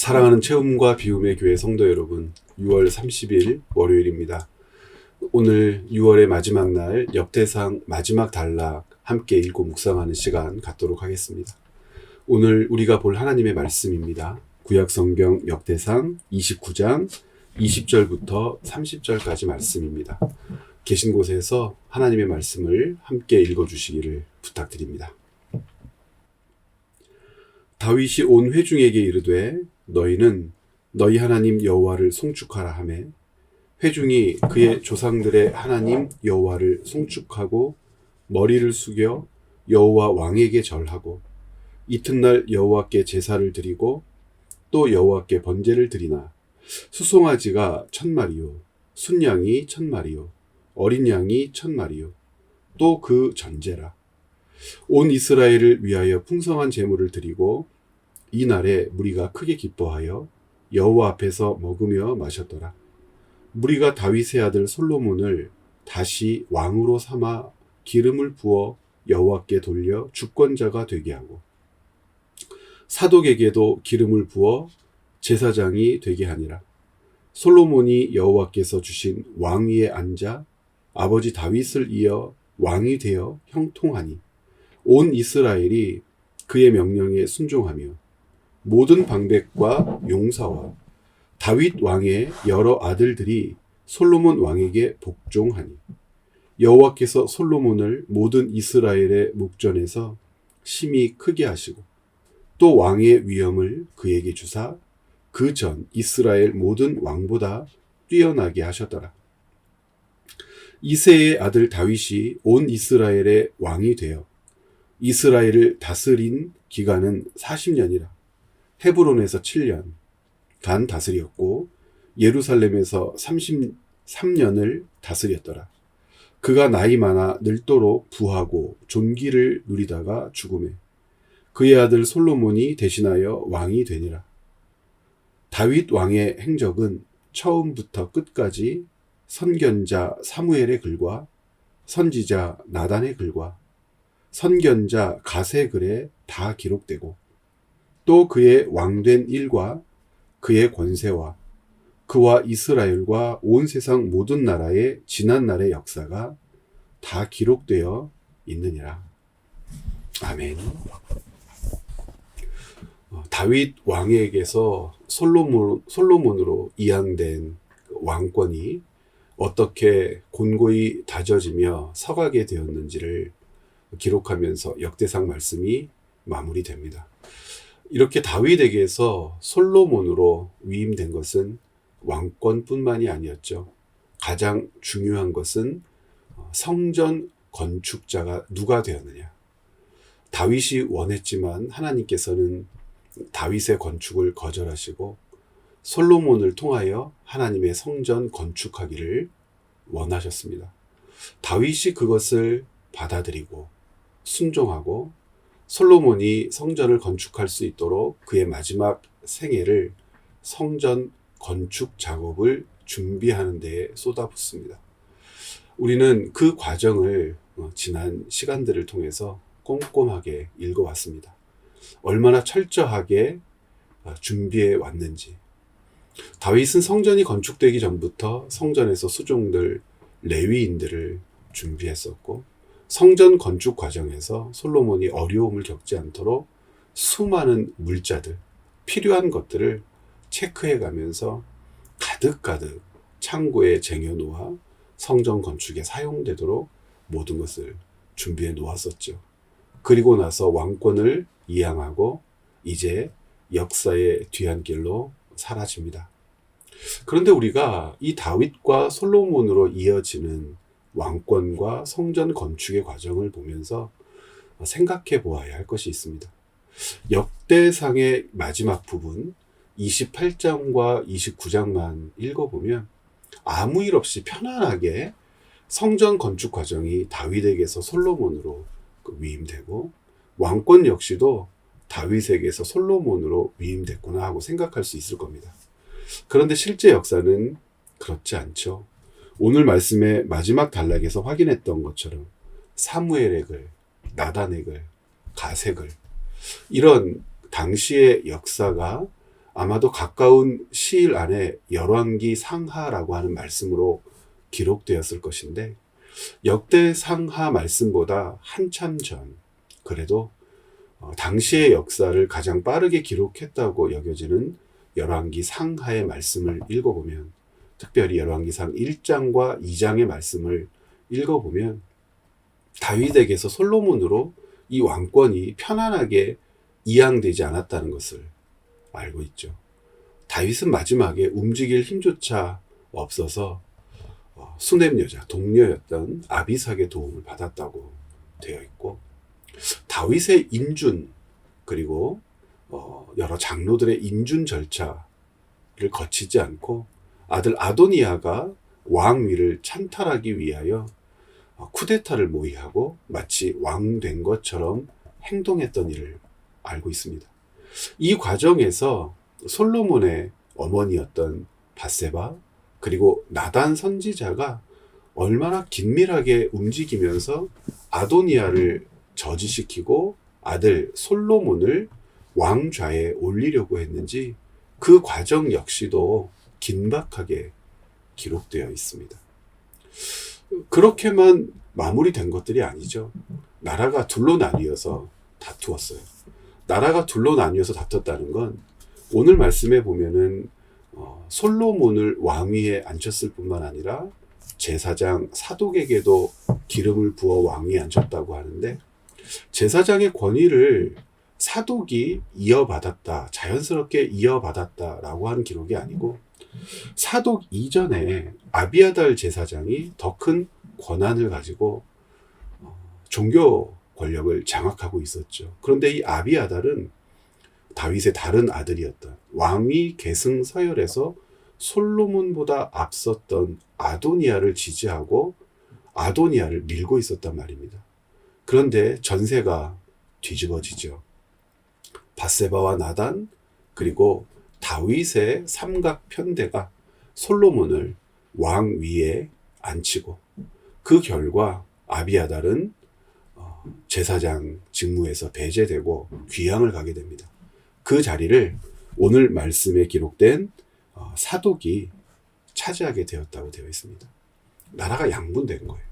사랑하는 체험과 비움의 교회 성도 여러분, 6월 30일 월요일입니다. 오늘 6월의 마지막 날 역대상 마지막 단락 함께 읽고 묵상하는 시간 갖도록 하겠습니다. 오늘 우리가 볼 하나님의 말씀입니다. 구약성경 역대상 29장 20절부터 30절까지 말씀입니다. 계신 곳에서 하나님의 말씀을 함께 읽어주시기를 부탁드립니다. 다윗이 온 회중에게 이르되 너희는 너희 하나님 여호와를 송축하라 하매 회중이 그의 조상들의 하나님 여호와를 송축하고 머리를 숙여 여호와 왕에게 절하고 이튿날 여호와께 제사를 드리고 또 여호와께 번제를 드리나 수송아지가 1000마리요 순양이 1000마리요 어린 양이 1000마리요 또 그 전제라. 온 이스라엘을 위하여 풍성한 제물을 드리고 이 날에 무리가 크게 기뻐하여 여호와 앞에서 먹으며 마셨더라. 무리가 다윗의 아들 솔로몬을 다시 왕으로 삼아 기름을 부어 여호와께 돌려 주권자가 되게 하고 사독에게도 기름을 부어 제사장이 되게 하니라. 솔로몬이 여호와께서 주신 왕위에 앉아 아버지 다윗을 이어 왕이 되어 형통하니 온 이스라엘이 그의 명령에 순종하며 모든 방백과 용사와 다윗 왕의 여러 아들들이 솔로몬 왕에게 복종하니 여호와께서 솔로몬을 모든 이스라엘의 목전에서 심히 크게 하시고 또 왕의 위엄을 그에게 주사 그 전 이스라엘 모든 왕보다 뛰어나게 하셨더라. 이새의 아들 다윗이 온 이스라엘의 왕이 되어 이스라엘을 다스린 기간은 40년이라. 헤브론에서 7년 간 다스렸고 예루살렘에서 33년을 다스렸더라. 그가 나이 많아 늙도록 부하고 존귀를 누리다가 죽음에 그의 아들 솔로몬이 대신하여 왕이 되니라. 다윗 왕의 행적은 처음부터 끝까지 선견자 사무엘의 글과 선지자 나단의 글과 선견자 갓의 글에 다 기록되고 또 그의 왕된 일과 그의 권세와 그와 이스라엘과 온 세상 모든 나라의 지난날의 역사가 다 기록되어 있느니라. 아멘. 다윗 왕에게서 솔로몬으로 이양된 왕권이 어떻게 곤고히 다져지며 서가게 되었는지를 기록하면서 역대상 말씀이 마무리됩니다. 이렇게 다윗에게서 솔로몬으로 위임된 것은 왕권뿐만이 아니었죠. 가장 중요한 것은 성전 건축자가 누가 되었느냐. 다윗이 원했지만 하나님께서는 다윗의 건축을 거절하시고 솔로몬을 통하여 하나님의 성전 건축하기를 원하셨습니다. 다윗이 그것을 받아들이고 순종하고 솔로몬이 성전을 건축할 수 있도록 그의 마지막 생애를 성전 건축 작업을 준비하는 데에 쏟아붓습니다. 우리는 그 과정을 지난 시간들을 통해서 꼼꼼하게 읽어왔습니다. 얼마나 철저하게 준비해 왔는지. 다윗은 성전이 건축되기 전부터 성전에서 수종들, 레위인들을 준비했었고 성전 건축 과정에서 솔로몬이 어려움을 겪지 않도록 수많은 물자들, 필요한 것들을 체크해 가면서 가득가득 창고에 쟁여놓아 성전 건축에 사용되도록 모든 것을 준비해 놓았었죠. 그리고 나서 왕권을 이양하고 이제 역사의 뒤안길로 사라집니다. 그런데 우리가 이 다윗과 솔로몬으로 이어지는 왕권과 성전 건축의 과정을 보면서 생각해 보아야 할 것이 있습니다. 역대상의 마지막 부분 28장과 29장만 읽어보면 아무 일 없이 편안하게 성전 건축 과정이 다윗에게서 솔로몬으로 위임되고 왕권 역시도 다윗에게서 솔로몬으로 위임됐구나 하고 생각할 수 있을 겁니다. 그런데 실제 역사는 그렇지 않죠. 오늘 말씀의 마지막 단락에서 확인했던 것처럼 사무엘의 글, 나단의 글, 갓의 글 이런 당시의 역사가 아마도 가까운 시일 안에 열왕기 상하라고 하는 말씀으로 기록되었을 것인데 역대 상하 말씀보다 한참 전, 그래도 당시의 역사를 가장 빠르게 기록했다고 여겨지는 열왕기 상하의 말씀을 읽어보면, 특별히 열왕기상 1장과 2장의 말씀을 읽어보면 다윗에게서 솔로몬으로 이 왕권이 편안하게 이양되지 않았다는 것을 알고 있죠. 다윗은 마지막에 움직일 힘조차 없어서 수냄 여자, 동료였던 아비삭의 도움을 받았다고 되어 있고, 다윗의 인준, 그리고 여러 장로들의 인준 절차를 거치지 않고 아들 아도니아가 왕위를 찬탈하기 위하여 쿠데타를 모의하고 마치 왕 된 것처럼 행동했던 일을 알고 있습니다. 이 과정에서 솔로몬의 어머니였던 밧세바, 그리고 나단 선지자가 얼마나 긴밀하게 움직이면서 아도니아를 저지시키고 아들 솔로몬을 왕좌에 올리려고 했는지 그 과정 역시도 긴박하게 기록되어 있습니다. 그렇게만 마무리된 것들이 아니죠. 나라가 둘로 나뉘어서 다투었어요. 나라가 둘로 나뉘어서 다퉜다는 건 오늘 말씀에 보면은 솔로몬을 왕위에 앉혔을 뿐만 아니라 제사장 사독에게도 기름을 부어 왕위에 앉혔다고 하는데, 제사장의 권위를 사독이 이어받았다, 자연스럽게 이어받았다라고 하는 기록이 아니고 사독 이전에 아비아달 제사장이 더 큰 권한을 가지고 종교 권력을 장악하고 있었죠. 그런데 이 아비아달은 다윗의 다른 아들이었던 왕위 계승 서열에서 솔로몬보다 앞섰던 아도니아를 지지하고 아도니아를 밀고 있었단 말입니다. 그런데 전세가 뒤집어지죠. 밧세바와 나단, 그리고 다윗의 삼각 편대가 솔로몬을 왕위에 앉히고, 그 결과 아비아달은 제사장 직무에서 배제되고 귀양을 가게 됩니다. 그 자리를 오늘 말씀에 기록된 사독이 차지하게 되었다고 되어 있습니다. 나라가 양분된 거예요.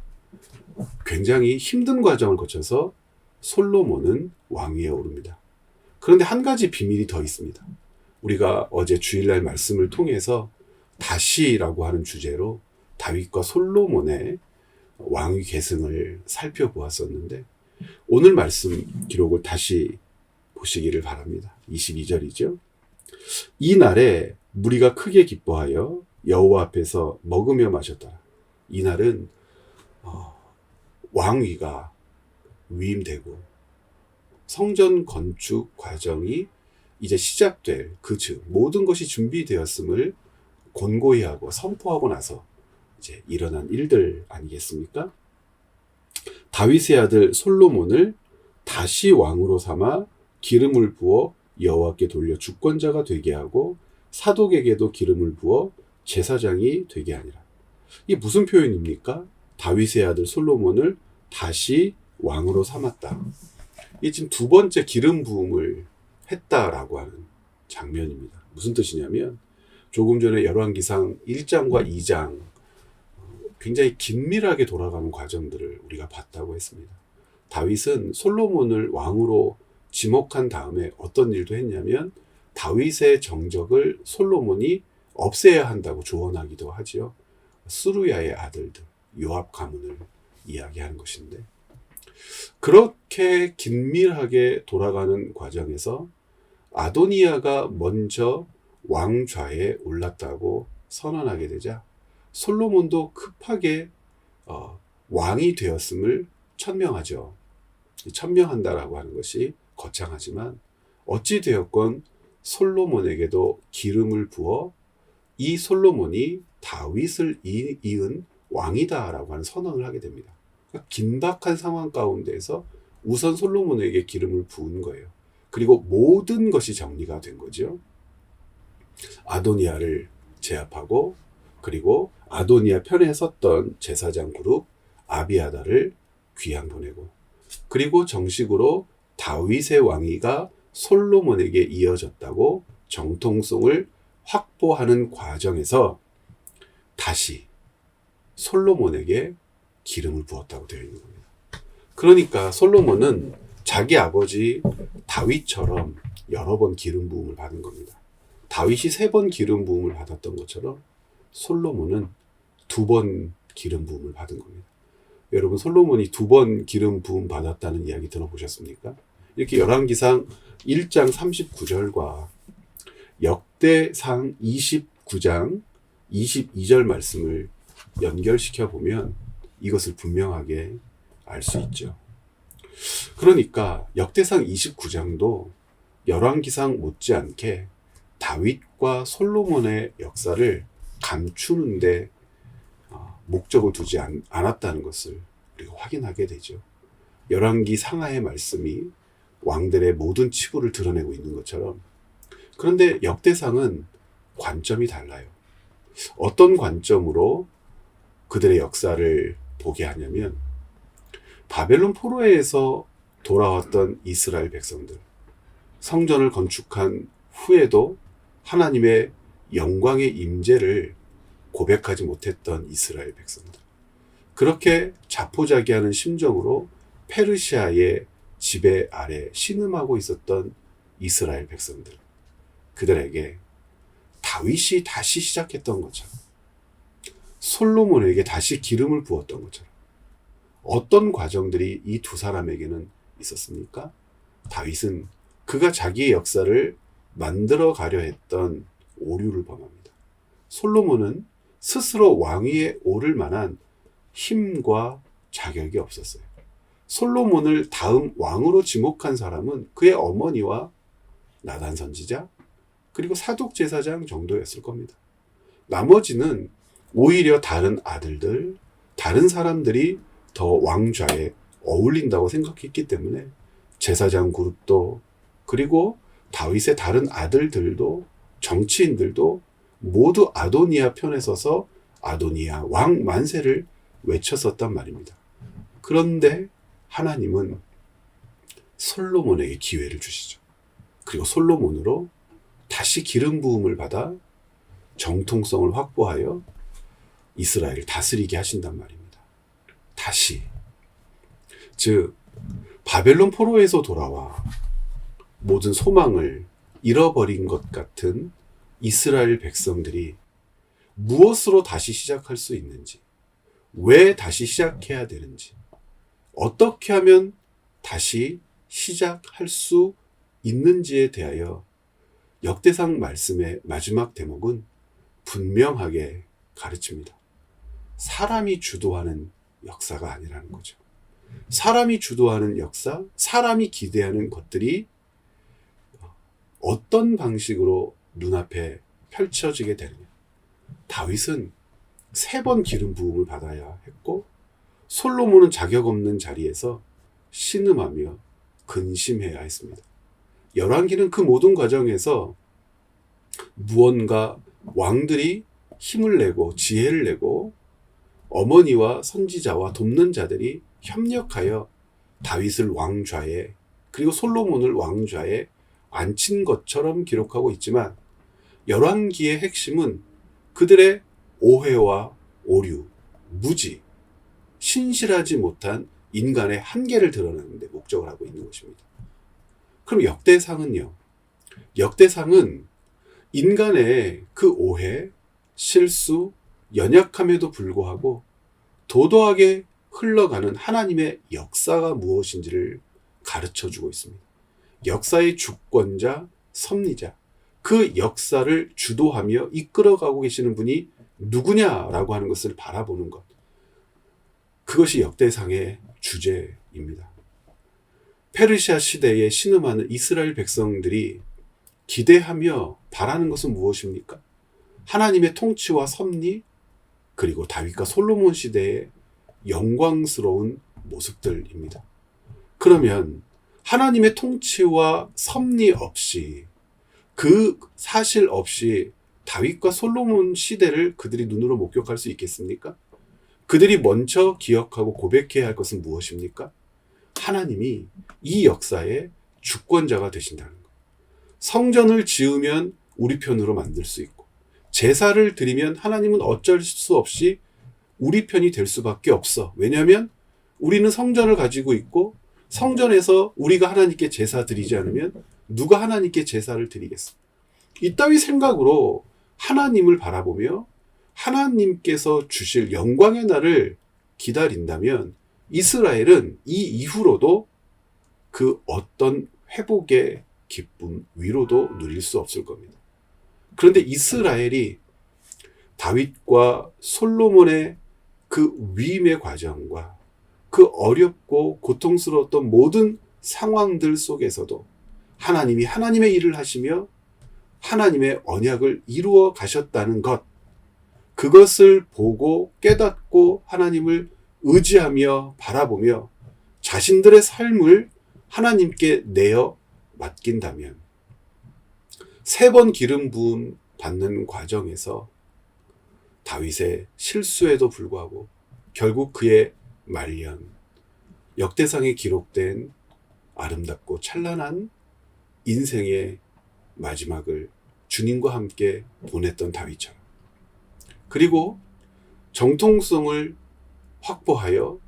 굉장히 힘든 과정을 거쳐서 솔로몬은 왕위에 오릅니다. 그런데 한 가지 비밀이 더 있습니다. 우리가 어제 주일날 말씀을 통해서 다시라고 하는 주제로 다윗과 솔로몬의 왕위 계승을 살펴보았었는데, 오늘 말씀 기록을 다시 보시기를 바랍니다. 22절이죠. 이 날에 무리가 크게 기뻐하여 여호와 앞에서 먹으며 마셨더라. 이 날은 왕위가 위임되고 성전 건축 과정이 이제 시작될 그 즈음, 모든 것이 준비되었음을 권고히 하고 선포하고 나서 이제 일어난 일들 아니겠습니까? 다윗의 아들 솔로몬을 다시 왕으로 삼아 기름을 부어 여호와께 돌려 주권자가 되게 하고 사독에게도 기름을 부어 제사장이 되게 하니라. 이게 무슨 표현입니까? 다윗의 아들 솔로몬을 다시 왕으로 삼았다. 이게 지금 두 번째 기름 부음을 했다라고 하는 장면입니다. 무슨 뜻이냐면 조금 전에 열왕기상 1장과 2장 굉장히 긴밀하게 돌아가는 과정들을 우리가 봤다고 했습니다. 다윗은 솔로몬을 왕으로 지목한 다음에 어떤 일도 했냐면 다윗의 정적을 솔로몬이 없애야 한다고 조언하기도 하지요. 스루야의 아들들, 요압 가문을 이야기하는 것인데, 그렇게 긴밀하게 돌아가는 과정에서 아도니아가 먼저 왕좌에 올랐다고 선언하게 되자 솔로몬도 급하게 왕이 되었음을 천명하죠. 천명한다라고 하는 것이 거창하지만 어찌 되었건 솔로몬에게도 기름을 부어 이 솔로몬이 다윗을 이은 왕이다라고 하는 선언을 하게 됩니다. 그러니까 긴박한 상황 가운데에서 우선 솔로몬에게 기름을 부은 거예요. 그리고 모든 것이 정리가 된 거죠. 아도니아를 제압하고, 그리고 아도니아 편에 섰던 제사장 그룹 아비아달을 귀양 보내고, 그리고 정식으로 다윗의 왕위가 솔로몬에게 이어졌다고 정통성을 확보하는 과정에서 다시 솔로몬에게 기름을 부었다고 되어 있는 겁니다. 그러니까 솔로몬은 자기 아버지 다윗처럼 여러 번 기름 부음을 받은 겁니다. 다윗이 3번 기름 부음을 받았던 것처럼 솔로몬은 2번 기름 부음을 받은 겁니다. 여러분, 솔로몬이 2번 기름 부음 받았다는 이야기 들어보셨습니까? 이렇게 열왕기상 1장 39절과 역대상 29장 22절 말씀을 연결시켜 보면 이것을 분명하게 알 수 있죠. 그러니까 역대상 29장도 열왕기상 못지않게 다윗과 솔로몬의 역사를 감추는데 목적을 두지 않았다는 것을 우리가 확인하게 되죠. 열왕기 상하의 말씀이 왕들의 모든 치부를 드러내고 있는 것처럼, 그런데 역대상은 관점이 달라요. 어떤 관점으로 그들의 역사를 보게 하냐면, 바벨론 포로에서 돌아왔던 이스라엘 백성들, 성전을 건축한 후에도 하나님의 영광의 임재를 고백하지 못했던 이스라엘 백성들, 그렇게 자포자기하는 심정으로 페르시아의 지배 아래 신음하고 있었던 이스라엘 백성들, 그들에게 다윗이 다시 시작했던 것처럼, 솔로몬에게 다시 기름을 부었던 것처럼 어떤 과정들이 이 두 사람에게는 있었습니까? 다윗은 그가 자기의 역사를 만들어 가려 했던 오류를 범합니다. 솔로몬은 스스로 왕위에 오를 만한 힘과 자격이 없었어요. 솔로몬을 다음 왕으로 지목한 사람은 그의 어머니와 나단 선지자, 그리고 사독 제사장 정도였을 겁니다. 나머지는 오히려 다른 아들들, 다른 사람들이 더 왕좌에 어울린다고 생각했기 때문에 제사장 그룹도, 그리고 다윗의 다른 아들들도, 정치인들도 모두 아도니아 편에 서서 아도니아 왕 만세를 외쳤었단 말입니다. 그런데 하나님은 솔로몬에게 기회를 주시죠. 그리고 솔로몬으로 다시 기름 부음을 받아 정통성을 확보하여 이스라엘을 다스리게 하신단 말입니다. 다시. 즉, 바벨론 포로에서 돌아와 모든 소망을 잃어버린 것 같은 이스라엘 백성들이 무엇으로 다시 시작할 수 있는지, 왜 다시 시작해야 되는지, 어떻게 하면 다시 시작할 수 있는지에 대하여 역대상 말씀의 마지막 대목은 분명하게 가르칩니다. 사람이 주도하는 역사가 아니라는 거죠. 사람이 주도하는 역사, 사람이 기대하는 것들이 어떤 방식으로 눈앞에 펼쳐지게 되느냐. 다윗은 3번 기름 부음을 받아야 했고, 솔로몬은 자격 없는 자리에서 신음하며 근심해야 했습니다. 열왕기는 그 모든 과정에서 무언가 왕들이 힘을 내고 지혜를 내고 어머니와 선지자와 돕는 자들이 협력하여 다윗을 왕좌에, 그리고 솔로몬을 왕좌에 앉힌 것처럼 기록하고 있지만, 열왕기의 핵심은 그들의 오해와 오류, 무지, 신실하지 못한 인간의 한계를 드러내는 데 목적을 하고 있는 것입니다. 그럼 역대상은요? 역대상은 인간의 그 오해, 실수, 연약함에도 불구하고 도도하게 흘러가는 하나님의 역사가 무엇인지를 가르쳐주고 있습니다. 역사의 주권자, 섭리자, 그 역사를 주도하며 이끌어가고 계시는 분이 누구냐라고 하는 것을 바라보는 것. 그것이 역대상의 주제입니다. 페르시아 시대에 신음하는 이스라엘 백성들이 기대하며 바라는 것은 무엇입니까? 하나님의 통치와 섭리, 그리고 다윗과 솔로몬 시대의 영광스러운 모습들입니다. 그러면 하나님의 통치와 섭리 없이, 그 사실 없이 다윗과 솔로몬 시대를 그들이 눈으로 목격할 수 있겠습니까? 그들이 먼저 기억하고 고백해야 할 것은 무엇입니까? 하나님이 이 역사의 주권자가 되신다는 것. 성전을 지으면 우리 편으로 만들 수 있고, 제사를 드리면 하나님은 어쩔 수 없이 우리 편이 될 수밖에 없어. 왜냐하면 우리는 성전을 가지고 있고, 성전에서 우리가 하나님께 제사 드리지 않으면 누가 하나님께 제사를 드리겠어? 이따위 생각으로 하나님을 바라보며 하나님께서 주실 영광의 날을 기다린다면 이스라엘은 이 이후로도 그 어떤 회복의 기쁨, 위로도 누릴 수 없을 겁니다. 그런데 이스라엘이 다윗과 솔로몬의 그 위임의 과정과 그 어렵고 고통스러웠던 모든 상황들 속에서도 하나님이 하나님의 일을 하시며 하나님의 언약을 이루어 가셨다는 것, 그것을 보고 깨닫고 하나님을 의지하며 바라보며 자신들의 삶을 하나님께 내어 맡긴다면 3번 기름 부음 받는 과정에서 다윗의 실수에도 불구하고 결국 그의 말년, 역대상에 기록된 아름답고 찬란한 인생의 마지막을 주님과 함께 보냈던 다윗처럼, 그리고 정통성을 확보하여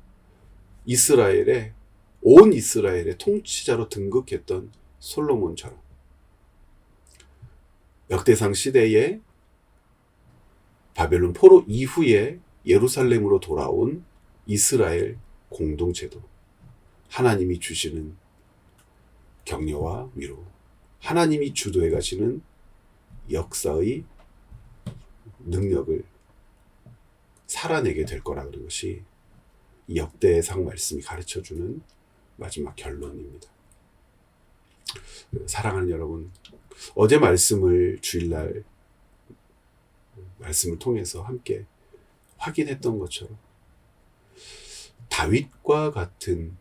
온 이스라엘의 통치자로 등극했던 솔로몬처럼 역대상 시대에 바벨론 포로 이후에 예루살렘으로 돌아온 이스라엘 공동체도 하나님이 주시는 격려와 위로, 하나님이 주도해 가시는 역사의 능력을 살아내게 될 거라는 것이 이 역대상 말씀이 가르쳐주는 마지막 결론입니다. 사랑하는 여러분, 어제 말씀을 주일날 말씀을 통해서 함께 확인했던 것처럼 다윗과 같은,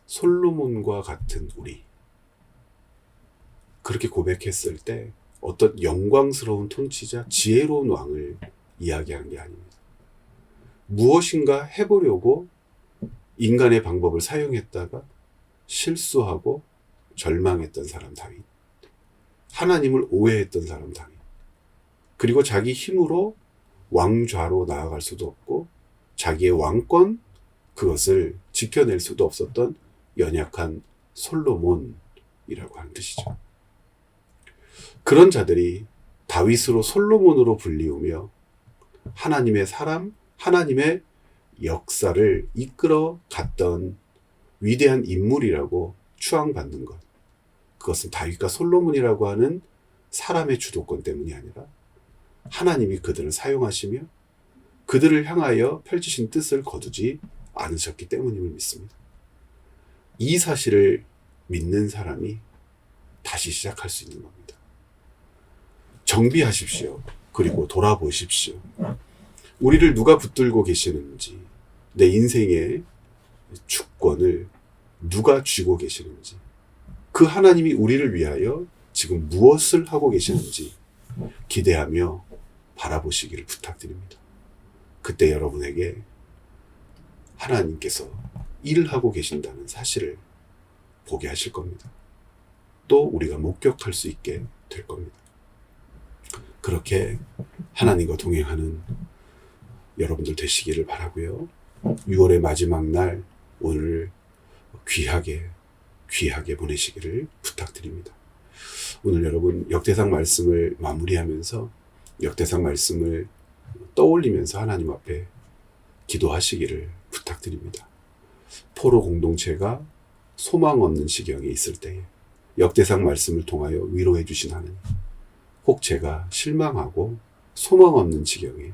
솔로몬과 같은 우리, 그렇게 고백했을 때 어떤 영광스러운 통치자, 지혜로운 왕을 이야기하는 게 아닙니다. 무엇인가 해보려고 인간의 방법을 사용했다가 실수하고 절망했던 사람 다윗, 하나님을 오해했던 사람 다윗, 그리고 자기 힘으로 왕좌로 나아갈 수도 없고 자기의 왕권, 그것을 지켜낼 수도 없었던 연약한 솔로몬이라고 하는 뜻이죠. 그런 자들이 다윗으로 솔로몬으로 불리우며 하나님의 사람, 하나님의 역사를 이끌어 갔던 위대한 인물이라고 추앙받는 것, 그것은 다윗과 솔로몬이라고 하는 사람의 주도권 때문이 아니라 하나님이 그들을 사용하시며 그들을 향하여 펼치신 뜻을 거두지 않으셨기 때문임을 믿습니다. 이 사실을 믿는 사람이 다시 시작할 수 있는 겁니다. 정비하십시오. 그리고 돌아보십시오. 우리를 누가 붙들고 계시는지, 내 인생의 주권을 누가 쥐고 계시는지, 그 하나님이 우리를 위하여 지금 무엇을 하고 계시는지 기대하며 바라보시기를 부탁드립니다. 그때 여러분에게 하나님께서 일을 하고 계신다는 사실을 보게 하실 겁니다. 또 우리가 목격할 수 있게 될 겁니다. 그렇게 하나님과 동행하는 여러분들 되시기를 바라고요. 6월의 마지막 날, 오늘 귀하게 보내시기를 부탁드립니다. 오늘 여러분 역대상 말씀을 마무리하면서 역대상 말씀을 떠올리면서 하나님 앞에 기도하시기를 부탁드립니다. 포로 공동체가 소망 없는 지경에 있을 때에 역대상 말씀을 통하여 위로해 주신 하나님, 혹 제가 실망하고 소망 없는 지경에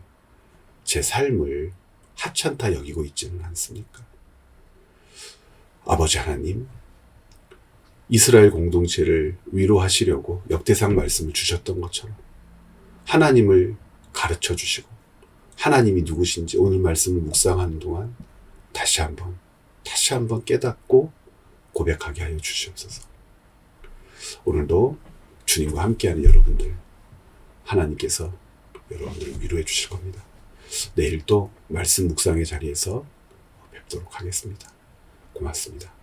제 삶을 하찮다 여기고 있지는 않습니까? 아버지 하나님, 이스라엘 공동체를 위로하시려고 역대상 말씀을 주셨던 것처럼 하나님을 가르쳐 주시고 하나님이 누구신지 오늘 말씀을 묵상하는 동안 다시 한번 깨닫고 고백하게 하여 주시옵소서. 오늘도 주님과 함께하는 여러분들, 하나님께서 여러분들을 위로해 주실 겁니다. 내일 또 말씀 묵상의 자리에서 뵙도록 하겠습니다. 고맙습니다.